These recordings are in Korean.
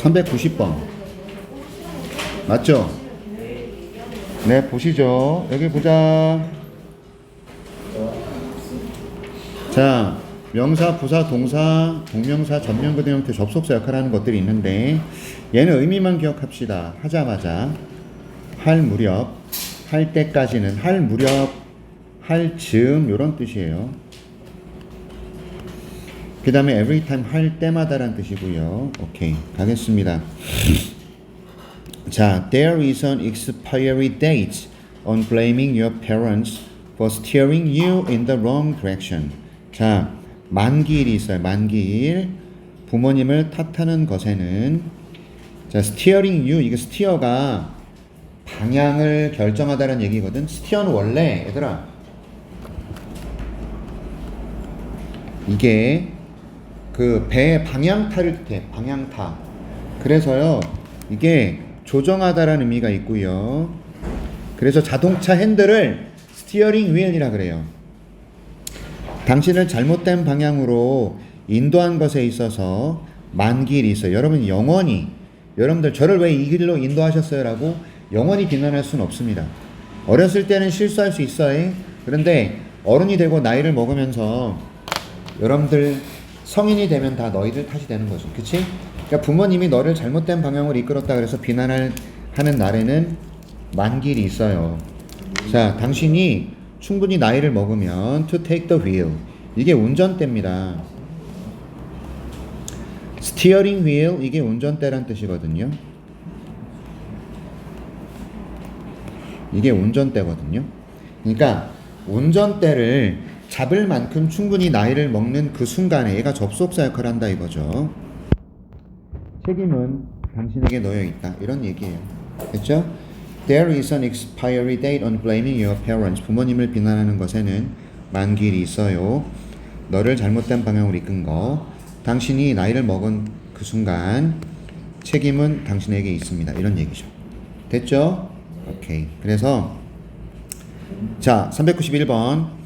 390번 맞죠? 네, 보시죠. 여기 보자. 자, 명사, 부사, 동사, 동명사, 전면부대 형태, 접속사 역할을 하는 것들이 있는데 얘는 의미만 기억합시다. 하자마자, 할 무렵, 할 때까지는, 할 무렵, 할 즈음 이런 뜻이에요. 그 다음에 every time 할 때마다 라는 뜻이고요. 오케이, 가겠습니다. 자, there is an expiry date on blaming your parents for steering you in the wrong direction. 자, 만기일이 있어요. 만기일. 부모님을 탓하는 것에는 자, steering you, 이게 steer가 방향을 결정하다는 얘기거든. steer는 원래 얘들아 이게 그 배의 방향타를 뜻해. 방향타. 그래서요 이게 조정하다라는 의미가 있고요. 그래서 자동차 핸들을 스티어링 휠이라 그래요. 당신을 잘못된 방향으로 인도한 것에 있어서 만기일이 있어요. 여러분 영원히 여러분들 저를 왜 이 길로 인도하셨어요? 라고 영원히 비난할 수는 없습니다. 어렸을 때는 실수할 수 있어요. 그런데 어른이 되고 나이를 먹으면서 여러분들 성인이 되면 다 너희들 탓이 되는 거죠. 그치? 그러니까 부모님이 너를 잘못된 방향으로 이끌었다 그래서 비난을 하는 날에는 만기일이 있어요. 자, 당신이 충분히 나이를 먹으면 to take the wheel. 이게 운전대입니다. steering wheel 이게 운전대란 뜻이거든요. 이게 운전대거든요. 그러니까 운전대를 잡을 만큼 충분히 나이를 먹는 그 순간에 얘가 접속사 역할을 한다 이거죠. 책임은 당신에게 놓여 있다. 이런 얘기예요. 됐죠? There is an expiry date on blaming your parents. 부모님을 비난하는 것에는 만기일이 있어요. 너를 잘못된 방향으로 이끈 거. 당신이 나이를 먹은 그 순간 책임은 당신에게 있습니다. 이런 얘기죠. 됐죠? 오케이. 그래서 자, 391번.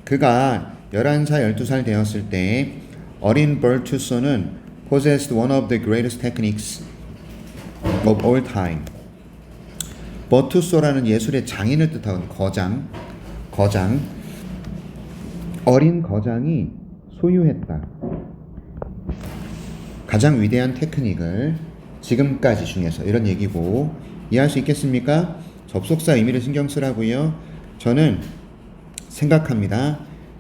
그가 11살, 12살 되었을 때 어린 벌투소는 possessed one of the greatest techniques of all time. 버투소라는 예술의 장인을 뜻하는 거장. 어린 거장이 소유했다. 가장 위대한 테크닉을 지금까지 중에서 이런 얘기고 이해할 수 있겠습니까? 접속사 의미를 신경 쓰라고요. 저는 생각합니다.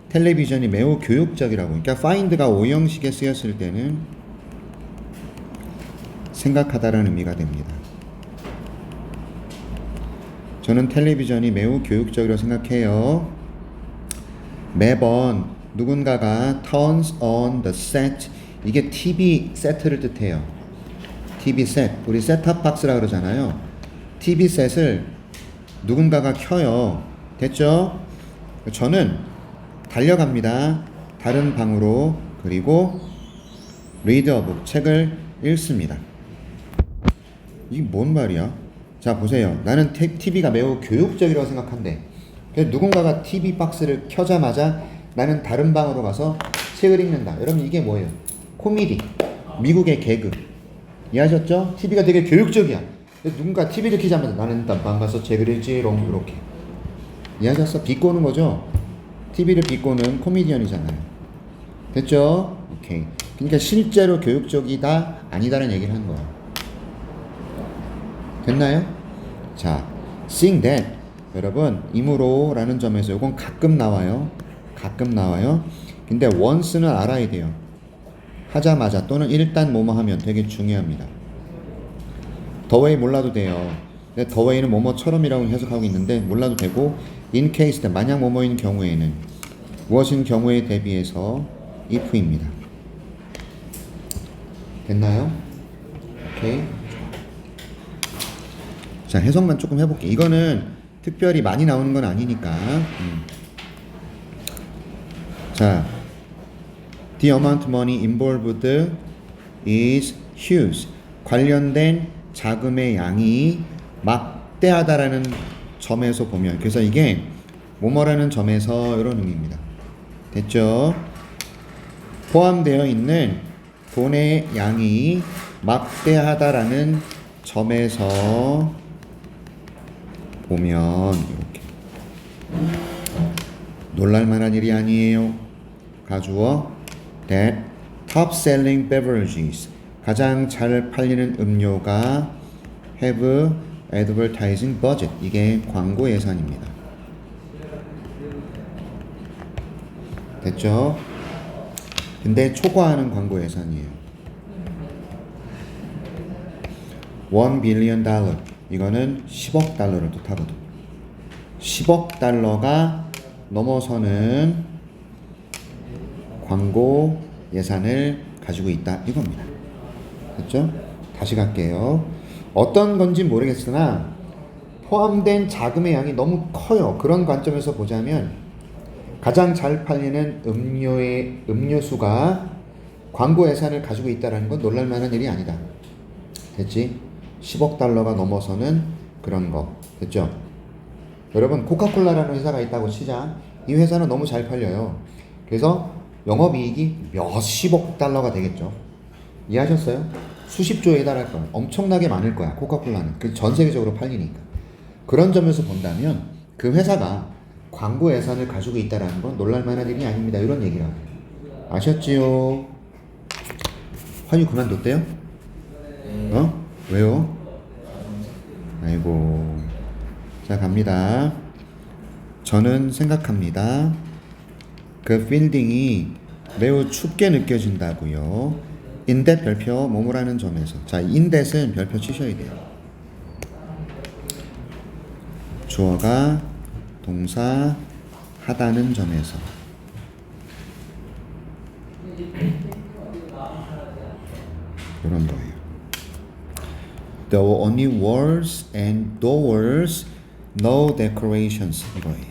텔레비전이 매우 교육적이라고. 그러니까 find가 오형식에 쓰였을 때는 생각하다라는 의미가 됩니다. 저는 텔레비전이 매우 교육적이라고 생각해요. 매번 누군가가 turns on the set 이게 TV 세트를 뜻해요. TV 셋. 우리 셋탑 박스라 그러잖아요. TV 셋을 누군가가 켜요. 됐죠? 저는 달려갑니다. 다른 방으로. 그리고 read a book 책을 읽습니다. 이게 뭔 말이야? 자, 보세요. 나는 TV가 매우 교육적이라고 생각한대. 그래서 누군가가 TV 박스를 켜자마자 나는 다른 방으로 가서 책을 읽는다. 여러분 이게 뭐예요? 코미디. 미국의 개그. 이해하셨죠? TV가 되게 교육적이야. 누군가 TV를 켜자마자 나는 일단 방 가서 책을 읽지롱 이렇게. 이해하셨어? 비꼬는 거죠? TV를 비꼬는 코미디언이잖아요. 됐죠? 오케이. 그러니까 실제로 교육적이다 아니다라는 얘기를 하는 거야. 됐나요? 자, seeing that 여러분 이므로 라는 점에서 이건 가끔 나와요. 근데 once는 알아야 돼요. 하자마자 또는 일단 뭐뭐 하면 되게 중요합니다. the way 몰라도 돼요. 근데 the way는 뭐뭐처럼이라고 해석하고 있는데 몰라도 되고 in case 만약 뭐뭐인 경우에는 무엇인 경우에 대비해서 if입니다. 됐나요? 오케이. 자, 해석만 조금 해볼게. 이거는 특별히 많이 나오는 건 아니니까. 자, the amount money involved is huge. 관련된 자금의 양이 막대하다라는 점에서 보면, 그래서 이게 뭐뭐라는 점에서 이런 의미입니다. 됐죠? 포함되어 있는 돈의 양이 막대하다라는 점에서 보면 이렇게 놀랄만한 일이 아니에요. 가주어 that top selling beverages 가장 잘 팔리는 음료가 have advertising budget 이게 광고 예산입니다. 됐죠? 근데 초과하는 광고 예산이에요. $1 billion 이거는 10억 달러를 뜻하거든. 10억 달러가 넘어서는 광고 예산을 가지고 있다 이겁니다. 됐죠? 다시 갈게요. 어떤 건지 모르겠으나 포함된 자금의 양이 너무 커요. 그런 관점에서 보자면 가장 잘 팔리는 음료수가 광고 예산을 가지고 있다는 건 놀랄만한 일이 아니다. 됐지? 10억 달러가 넘어서는 그런 거. 됐죠? 여러분 코카콜라라는 회사가 있다고 치자. 이 회사는 너무 잘 팔려요. 그래서 영업이익이 몇십억 달러가 되겠죠. 이해하셨어요? 수십조에 달할 거야. 엄청나게 많을 거야. 코카콜라는. 그 전 세계적으로 팔리니까. 그런 점에서 본다면 그 회사가 광고 예산을 가지고 있다는 건 놀랄만한 일이 아닙니다. 이런 얘기라고. 아셨지요? 환유 그만뒀대요? 어? 왜요? 아이고. 자 갑니다. 저는 생각합니다. 그 빌딩이 매우 춥게 느껴진다고요. 인댓 별표 뭐뭐라는 점에서. 자 인댓은 별표 치셔야 돼요. 주어가 동사 하다는 점에서. 이런 거예요. There were only walls and doors, no decorations 이거예요.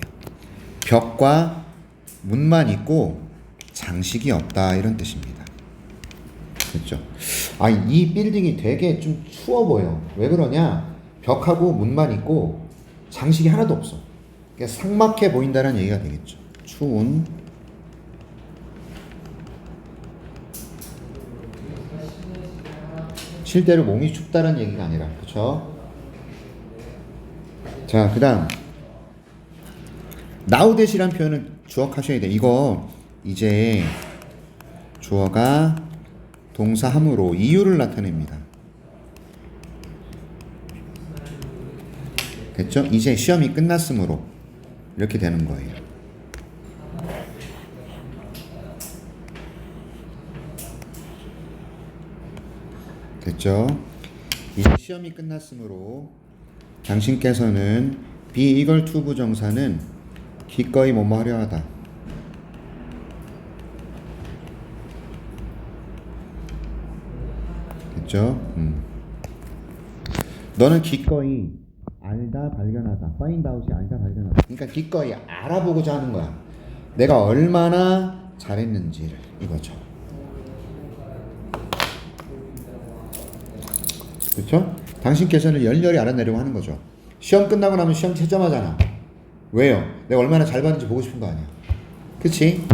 벽과 문만 있고 장식이 없다 이런 뜻입니다. 그렇죠? 아, 이 빌딩이 되게 좀 추워 보여. 왜 그러냐? 벽하고 문만 있고 장식이 하나도 없어. 그러니까 삭막해 보인다는 얘기가 되겠죠. 추운. 실제로 몸이 춥다는 얘기가 아니라, 그렇죠? 자, 그다음 now that이란 표현은 주억하셔야 돼. 이거 이제 주어가 동사함으로 이유를 나타냅니다. 됐죠? 이제 시험이 끝났으므로 이렇게 되는 거예요. 됐죠? 이제 시험이 끝났으므로 당신께서는 be eager to 부정사는 기꺼이 뭐뭐 하려 하다. 됐죠? 너는 기꺼이 알다 발견하다. find out이 알다 발견하다. 그러니까 기꺼이 알아보고자 하는 거야. 내가 얼마나 잘했는지를 이거죠. 그렇죠? 당신께서는 열렬히 알아내려고 하는 거죠. 시험 끝나고 나면 시험 채점하잖아. 왜요? 내가 얼마나 잘 봤는지 보고 싶은 거 아니야. 그치?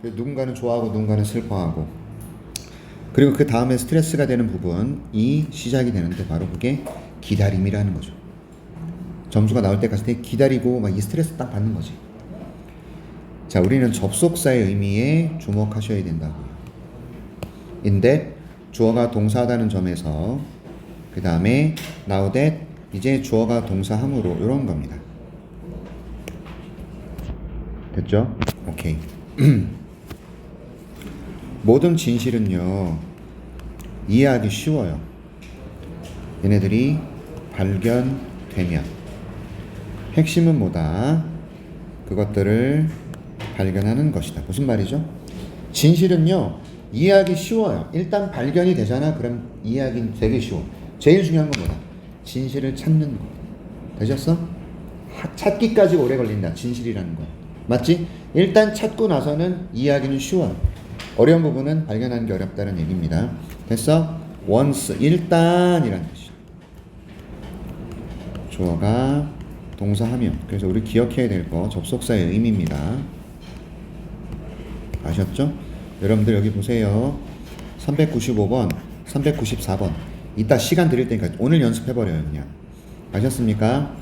누군가는 좋아하고 누군가는 슬퍼하고. 그리고 그 다음에 스트레스가 되는 부분이 시작이 되는데 바로 그게 기다림이라는 거죠. 점수가 나올 때까지 되게 기다리고 막 이 스트레스 딱 받는 거지. 자, 우리는 접속사의 의미에 주목하셔야 된다고요. 인데 주어가 동사하다는 점에서 그 다음에 now that 이제 주어가 동사함으로 이런 겁니다. 됐죠? 오케이. 모든 진실은요 이해하기 쉬워요. 얘네들이 발견되면 핵심은 뭐다? 그것들을 발견하는 것이다. 무슨 말이죠? 진실은요 이해하기 쉬워요. 일단 발견이 되잖아. 그럼 이해하기 되게 쉬워. 제일 중요한 건 뭐다? 진실을 찾는 거. 되셨어? 찾기까지 오래 걸린다. 진실이라는 거. 맞지? 일단 찾고 나서는 이해하기는 쉬워요. 어려운 부분은 발견하는 게 어렵다는 얘기입니다. 됐어? once, 일단이라는 뜻이죠. 주어가 동사하면. 그래서 우리 기억해야 될 거 접속사의 의미입니다. 아셨죠? 여러분들 여기 보세요. 395번, 394번. 이따 시간 드릴 테니까 오늘 연습해버려요, 그냥. 아셨습니까?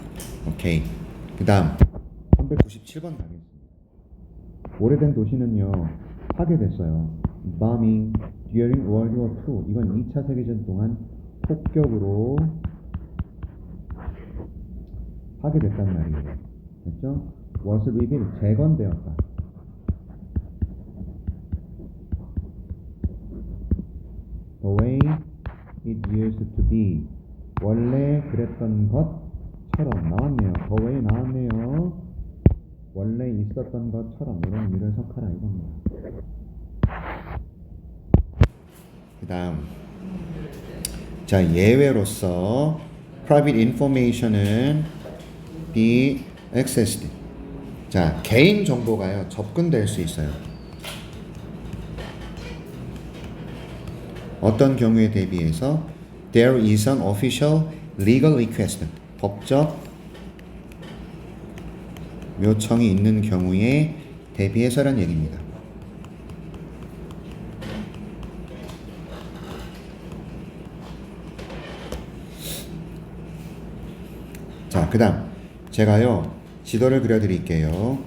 오케이. 그 다음, 397번 가겠습니다. 오래된 도시는요, 파괴됐어요. Bombing during World War II. 이건 2차 세계전 동안 폭격으로 파괴됐단 말이에요. 됐죠? Was rebuilt. 재건되었다. The way it used to be. 원래 그랬던 것처럼 나왔네요. The way 나왔네요. 원래 있었던 것처럼 이런 의미를 해석하라 이겁니다. 그 다음 자 예외로서 private information은 be accessed. 자 개인 정보가요 접근될 수 있어요. 어떤 경우에 대비해서 there is an official legal request. 법적 요청이 있는 경우에 대비해서란 얘기입니다. 자, 그 다음 제가요 지도를 그려드릴게요.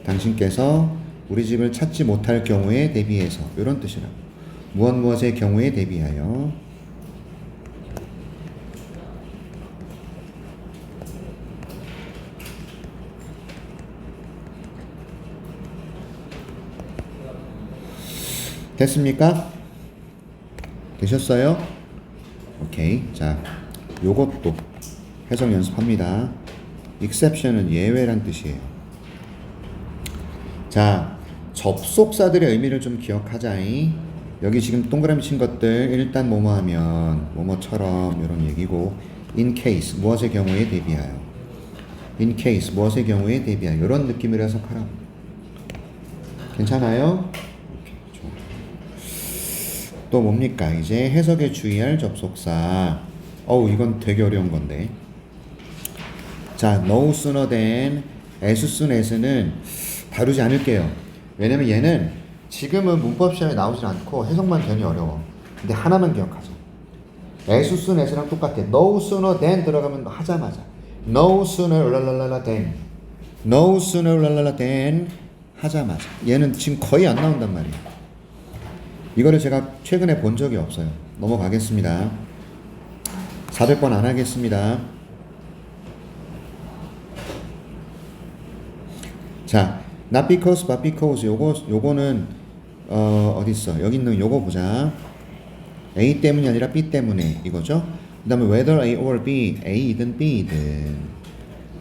당신께서 우리 집을 찾지 못할 경우에 대비해서 이런 뜻이라고. 무엇의 경우에 대비하여. 됐습니까? 되셨어요? 오케이. 자, 요것도 해석 연습합니다. exception은 예외란 뜻이에요. 자, 접속사들의 의미를 좀 기억하자잉. 여기 지금 동그라미 친 것들 일단 뭐뭐 하면 뭐뭐처럼 이런 얘기고 in case 무엇의 경우에 대비하여 in case 무엇의 경우에 대비하여 이런 느낌으로 해석하라고. 괜찮아요? 또 뭡니까? 이제 해석에 주의할 접속사. 이건 되게 어려운 건데. 자, no sooner than, as soon as는 다루지 않을게요. 왜냐면 얘는 지금은 문법 시험에 나오질 않고 해석만 되니 어려워. 근데 하나만 기억하자. as soon as랑 똑같아. no sooner than 들어가면 하자마자. no sooner 랄랄랄라 than. no sooner 랄랄라 than 하자마자. 얘는 지금 거의 안 나온단 말이에요. 이거를 제가 최근에 본 적이 없어요. 넘어가겠습니다. 400번 안 하겠습니다. 자, not because, but because. 요거는 어디 있어? 여기 있는 요거 보자. A 때문이 아니라 B 때문에 이거죠. 그 다음에 whether A or B, A이든 B이든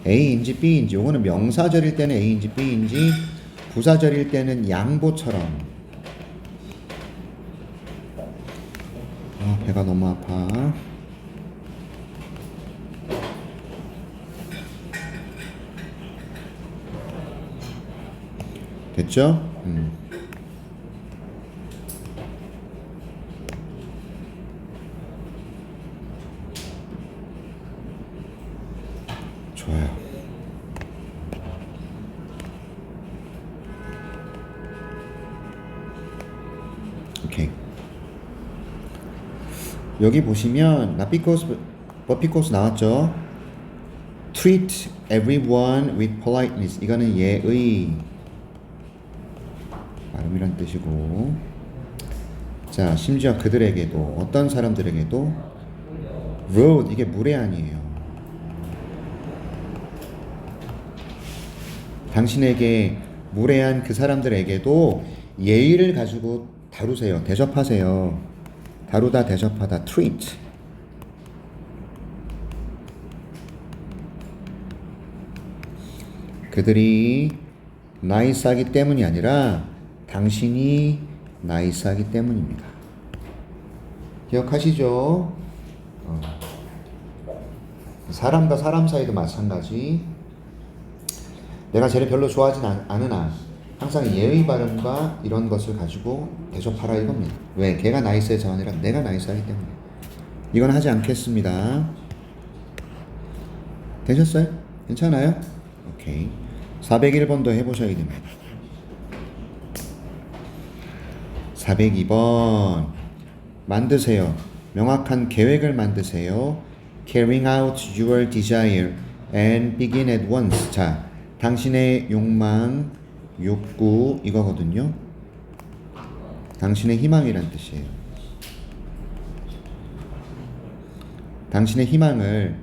A인지 B인지. 요거는 명사절일 때는 A인지 B인지, 부사절일 때는 양보처럼. 배가 너무 아파. 됐죠? 좋아요. 오케이. 여기 보시면 not because but because 나왔죠. treat everyone with politeness. 이거는 예의 발음이란 뜻이고. 자, 심지어 그들에게도 어떤 사람들에게도 rude. 이게 무례한이에요. 당신에게 무례한 그 사람들에게도 예의를 가지고 다루세요. 대접하세요. 다루다, 대접하다, treat. 그들이 나이스하기 때문이 아니라 당신이 나이스하기 때문입니다. 기억하시죠? 사람과 사람 사이도 마찬가지. 내가 쟤를 별로 좋아하진 않으나 항상 예의 발음과 이런 것을 가지고 대접하라 이겁니다. 왜? 걔가 나이스해서 아니라 내가 나이스하기 때문에. 이건 하지 않겠습니다. 되셨어요? 괜찮아요? 오케이. 401번도 해보셔야 됩니다. 402번. 만드세요. 명확한 계획을 만드세요. Carrying out your desire and begin at once. 자, 당신의 욕망, 욕구 이거거든요. 당신의 희망이란 뜻이에요. 당신의 희망을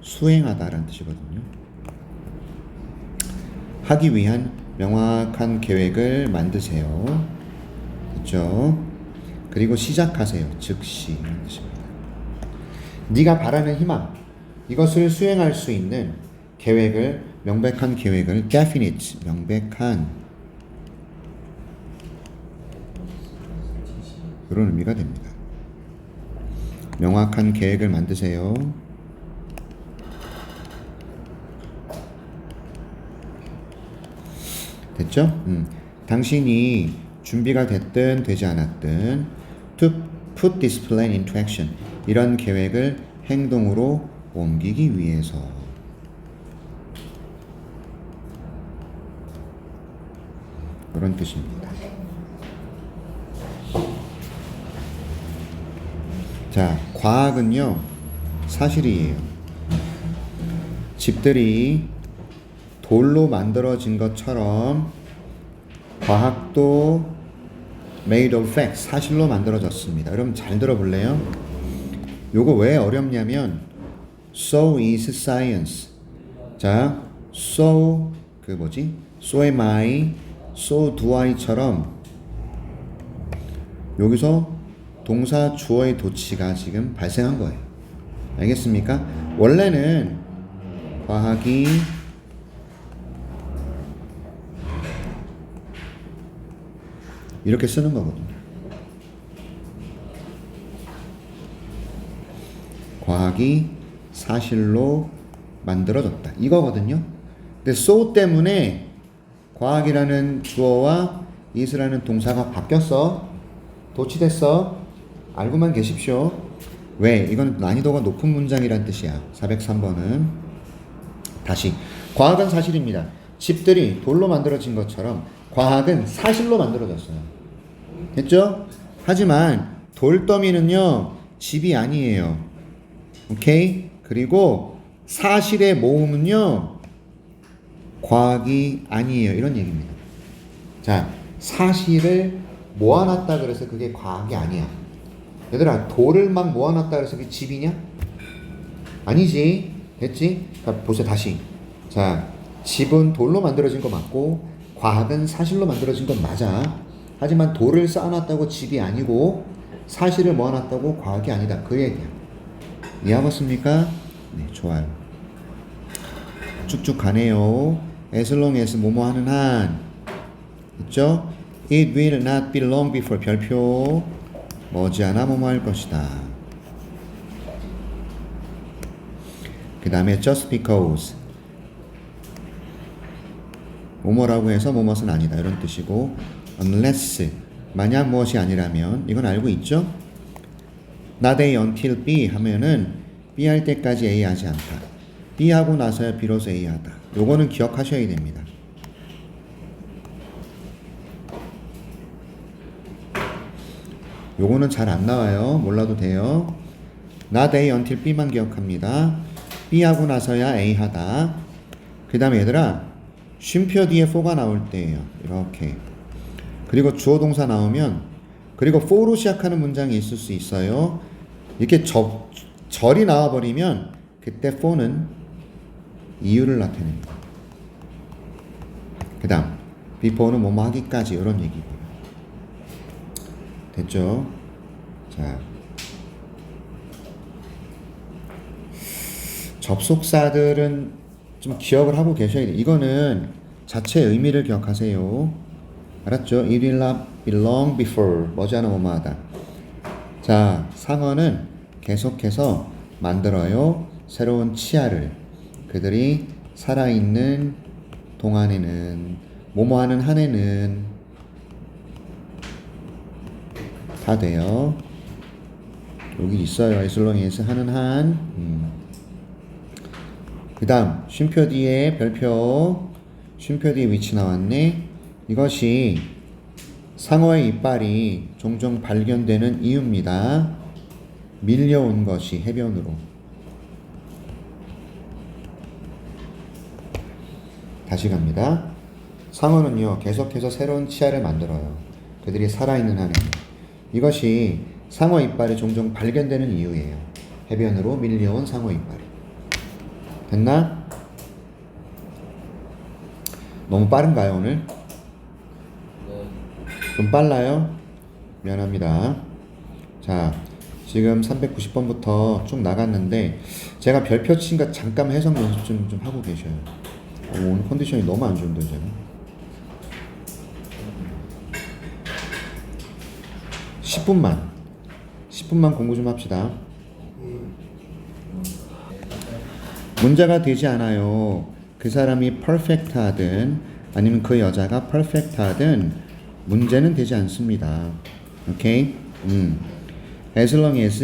수행하다라는 뜻이거든요. 하기 위한 명확한 계획을 만드세요. 그렇죠? 그리고 시작하세요. 즉시 이런 뜻입니다. 네가 바라는 희망, 이것을 수행할 수 있는 계획을, 명백한 계획을 definite, 명백한 그런 의미가 됩니다. 명확한 계획을 만드세요. 됐죠? 당신이 준비가 됐든 되지 않았든 to put this plan into action, 이런 계획을 행동으로 옮기기 위해서. 그런 뜻입니다. 자, 과학은요 사실이에요. 집들이 돌로 만들어진 것처럼 과학도 made of fact, 사실로 만들어졌습니다. 여러분 잘 들어볼래요? 요거 왜 어렵냐면 so is science. 자, so so am I, so do I처럼 여기서 동사 주어의 도치가 지금 발생한 거예요. 알겠습니까? 원래는 과학이 이렇게 쓰는 거거든요. 과학이 사실로 만들어졌다, 이거거든요. 근데 so 때문에 과학이라는 주어와 is라는 동사가 바뀌었어. 도치됐어. 알고만 계십시오. 왜? 이건 난이도가 높은 문장이란 뜻이야. 403번은 다시, 과학은 사실입니다. 집들이 돌로 만들어진 것처럼 과학은 사실로 만들어졌어요. 됐죠? 하지만 돌더미는요 집이 아니에요. 오케이? 그리고 사실의 모음은요 과학이 아니에요, 이런 얘기입니다. 자, 사실을 모아놨다 그래서 그게 과학이 아니야. 얘들아, 돌을 막 모아놨다 그래서 그게 집이냐? 아니지. 됐지? 자, 보세요 다시. 자, 집은 돌로 만들어진 거 맞고 과학은 사실로 만들어진 건 맞아. 하지만 돌을 쌓아놨다고 집이 아니고 사실을 모아놨다고 과학이 아니다, 그 얘기야. 이해하셨습니까? 네, 좋아요. 쭉쭉 가네요. as long as 뭐뭐 하는 한, 있죠? It will not be long before, 별표, 머지않아 뭐뭐 할 것이다. 그 다음에 just because, 뭐뭐라고 해서 뭐뭇은 아니다, 이런 뜻이고, unless, 만약 무엇이 아니라면, 이건 알고 있죠? not A until B 하면은 B 할 때까지 A 하지 않다. B 하고 나서야 비로소 A 하다. 요거는 기억하셔야 됩니다. 요거는 잘 안 나와요. 몰라도 돼요. not A until B만 기억합니다. B 하고 나서야 A 하다. 그 다음에 얘들아, 쉼표 뒤에 for가 나올 때예요. 이렇게. 그리고 주어 동사 나오면, 그리고 for로 시작하는 문장이 있을 수 있어요. 이렇게 절이 나와버리면 그때 for는 이유를 나타냅니다. 그 다음 before는 뭐뭐 하기까지, 이런 얘기고요. 됐죠? 자, 접속사들은 좀 기억을 하고 계셔야 돼요. 이거는 자체의 의미를 기억하세요. 알았죠? It will not be long before, 머지않아 뭐뭐하다. 자, 상어는 계속해서 만들어요. 새로운 치아를. 그들이 살아있는 동안에는, 뭐뭐하는 한에는 다 돼요. 여기 있어요. as long as 하는 한. 그 다음 쉼표 뒤에 별표, 쉼표 뒤에 위치 나왔네. 이것이 상어의 이빨이 종종 발견되는 이유입니다. 밀려온 것이 해변으로. 다시 갑니다. 상어는요, 계속해서 새로운 치아를 만들어요. 그들이 살아있는 한에. 이것이 상어 이빨이 종종 발견되는 이유예요. 해변으로 밀려온 상어 이빨이. 됐나? 너무 빠른가요, 오늘? 좀 빨라요? 미안합니다. 자, 지금 390번부터 쭉 나갔는데 제가 별표 친 거 잠깐 해석 연습 좀 하고 계셔요. 오늘 컨디션이 너무 안 좋은데 제가. 10분만 공부 좀 합시다. 문제가 되지 않아요. 그 사람이 퍼펙트하든 아니면 그 여자가 퍼펙트하든 문제는 되지 않습니다. 오케이? As long as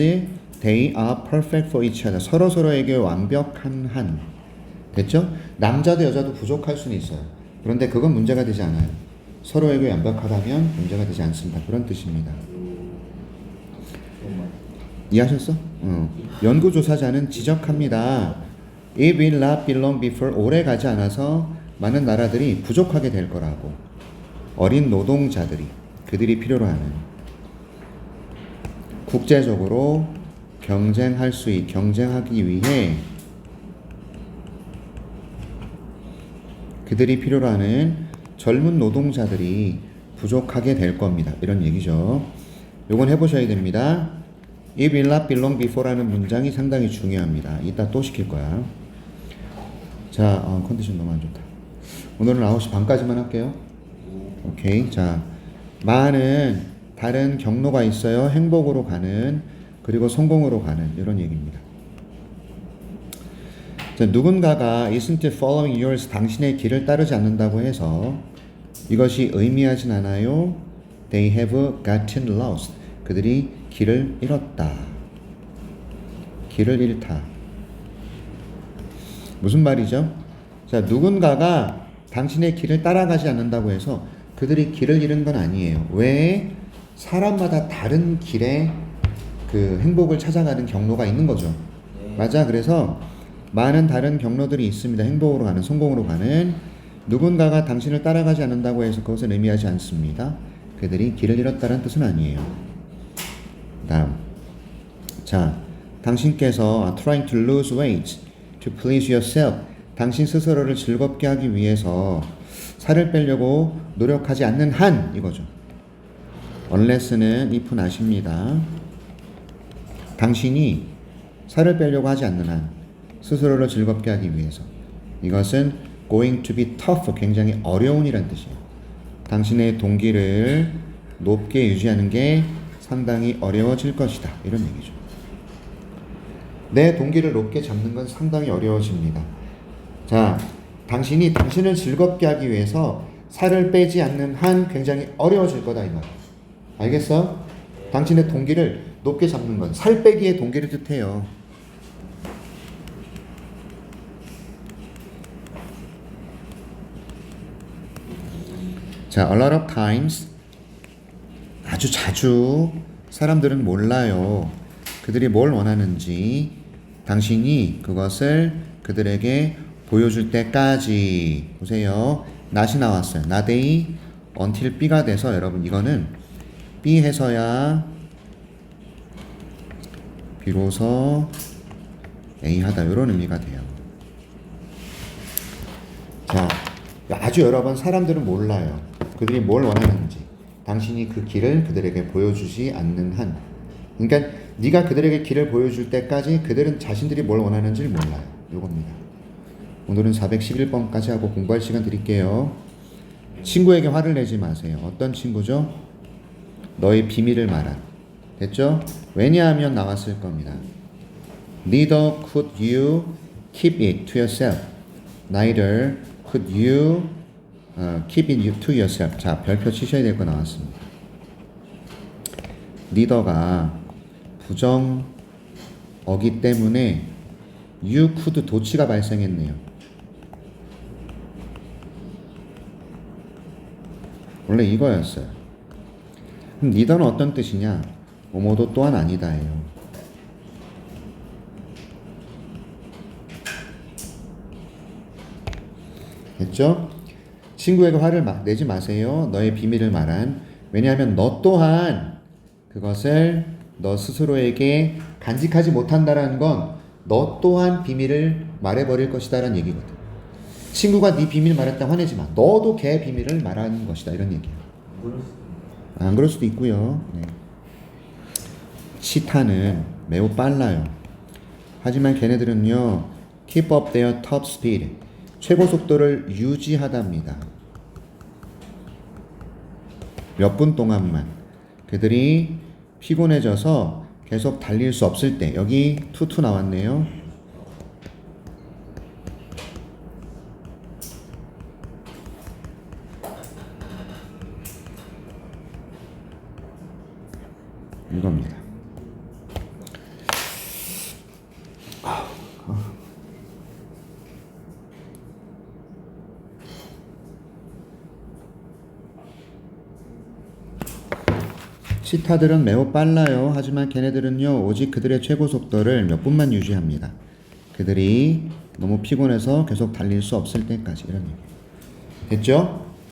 they are perfect for each other. 서로에게 완벽한 한. 됐죠? 남자도 여자도 부족할 수는 있어요. 그런데 그건 문제가 되지 않아요. 서로에게 완벽하다면 문제가 되지 않습니다. 그런 뜻입니다. 이해하셨어? 연구조사자는 지적합니다. It will not be long before 오래 가지 않아서 많은 나라들이 부족하게 될 거라고. 어린 노동자들이 그들이 필요로 하는 국제적으로 경쟁하기 위해 그들이 필요로 하는 젊은 노동자들이 부족하게 될 겁니다. 이런 얘기죠. 요건 해보셔야 됩니다. It will not be long before라는 문장이 상당히 중요합니다. 이따 또 시킬 거야. 자, 컨디션 너무 안 좋다. 오늘은 9시 반까지만 할게요. 오케이. 자, 많은 다른 경로가 있어요. 행복으로 가는, 그리고 성공으로 가는, 이런 얘기입니다. 자, 누군가가 isn't following yours, 당신의 길을 따르지 않는다고 해서 이것이 의미하진 않아요. They have gotten lost. 그들이 길을 잃었다. 길을 잃다. 무슨 말이죠? 자, 누군가가 당신의 길을 따라가지 않는다고 해서 그들이 길을 잃은 건 아니에요. 왜? 사람마다 다른 길에 그 행복을 찾아가는 경로가 있는 거죠. 맞아. 그래서 많은 다른 경로들이 있습니다. 행복으로 가는, 성공으로 가는. 누군가가 당신을 따라가지 않는다고 해서 그것은 의미하지 않습니다. 그들이 길을 잃었다는 뜻은 아니에요. 다음. 자, 당신께서 trying to lose weight to please yourself. 당신 스스로를 즐겁게 하기 위해서 살을 빼려고 노력하지 않는 한, 이거죠. unless는 if는 아십니다. 당신이 살을 빼려고 하지 않는 한, 스스로를 즐겁게 하기 위해서. 이것은 going to be tough, 굉장히 어려운 이란 뜻이에요. 당신의 동기를 높게 유지하는 게 상당히 어려워질 것이다. 이런 얘기죠. 내 동기를 높게 잡는 건 상당히 어려워집니다. 자, 당신이 당신을 즐겁게 하기 위해서 살을 빼지 않는 한 굉장히 어려워질 거다, 이 말. 알겠어? 당신의 동기를 높게 잡는 건 살 빼기의 동기를 뜻해요. 자, a lot of times, 아주 자주 사람들은 몰라요. 그들이 뭘 원하는지. 당신이 그것을 그들에게 보여줄 때까지. 보세요. not이 나왔어요. not A until B가 돼서 여러분 이거는 B 해서야 비로소 A 하다, 이런 의미가 돼요. 자, 아주 여러 번 사람들은 몰라요. 그들이 뭘 원하는지. 당신이 그 길을 그들에게 보여주지 않는 한. 그러니까 네가 그들에게 길을 보여줄 때까지 그들은 자신들이 뭘 원하는지를 몰라요. 요겁니다. 오늘은 411번까지 하고 공부할 시간 드릴게요. 친구에게 화를 내지 마세요. 어떤 친구죠? 너의 비밀을 말한. 됐죠? 왜냐하면 나왔을 겁니다. Neither could you keep it to yourself. Neither could you keep it to yourself. 자, 별표 치셔야 될 거 나왔습니다. neither가 부정어기 때문에 you could 도치가 발생했네요. 원래 이거였어요. 그럼 neither는 어떤 뜻이냐? 뭐뭐도 또한 아니다예요. 됐죠? 친구에게 화를 내지 마세요. 너의 비밀을 말한. 왜냐하면 너 또한 그것을 너 스스로에게 간직하지 못한다라는 건 너 또한 비밀을 말해버릴 것이다라는 얘기거든. 친구가 네 비밀 말했다 화내지 마. 너도 걔 비밀을 말하는 것이다 이런 얘기야. 안 그럴 수도 있고요. 네. 치타는 매우 빨라요. 하지만 걔네들은요, keep up their top speed, 최고 속도를 유지하답니다. 몇 분 동안만. 그들이 피곤해져서 계속 달릴 수 없을 때, 여기 투투 나왔네요. 이겁니다. 치타들은 매우 빨라요. 하지만 걔네들은요, 오직 그들의 최고 속도를 몇 분만 유지합니다. 그들이 너무 피곤해서 계속 달릴 수 없을 때까지. 이런 얘기. 됐죠?